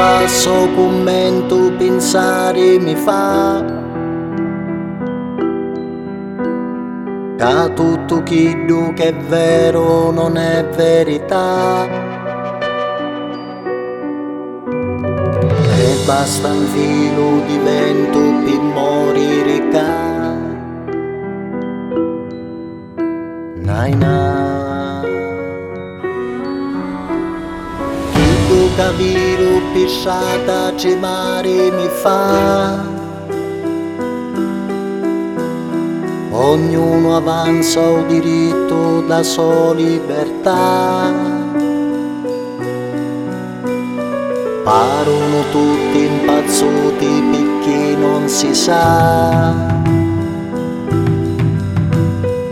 passo commento pensare mi fa che tutto quello che è vero non è verità e basta un filo di vento per morire ca naina tutto capiro pisciata c'è mare mi fa ognuno avanza il diritto da sua libertà parono tutti impazzuti perché non si sa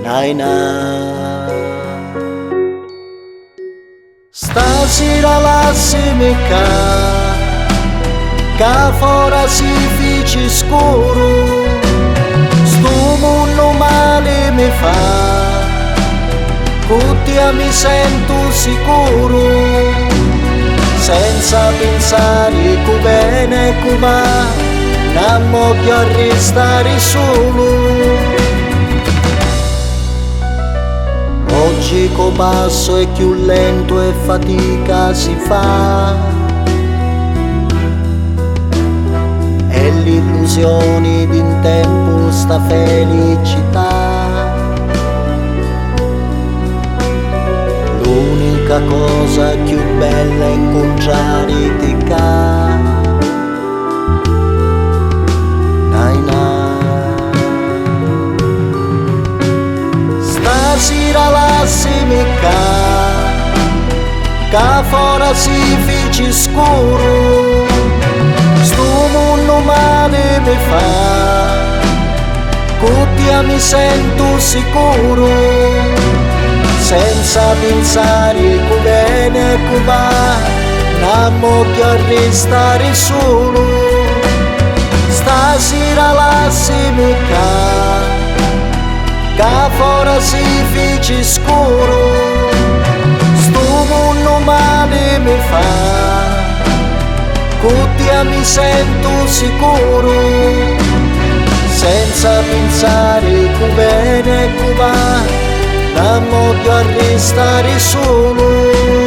naina stasera lassimi che fora si fici scuro sto mondo male mi fa tutti mi sento sicuro senza pensare che bene e che male non voglio restare solo oggi co passo è più lento e fatica si fa e l'illusione di un tempo sta felicità l'unica cosa più bella è incontrare te ca naina stasera lassimi che fora si fici scuro sto mondo male mi fa tutti mi sento sicuro senza pensare che bene e che va non voglio restare solo stasera lassimi che fora si fici scuro sto mondo male mi fa tutti mi sento sicuro senza pensare che bene e che va non voglio restare solo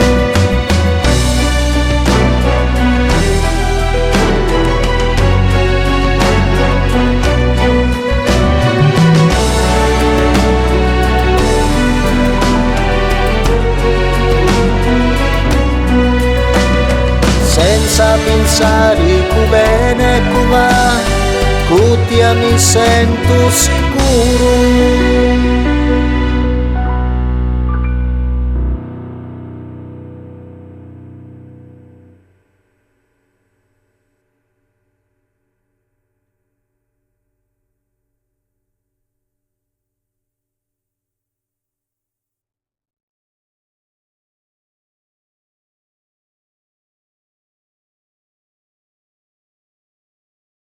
senza pensare che bene e che va tutti mi sento sicuro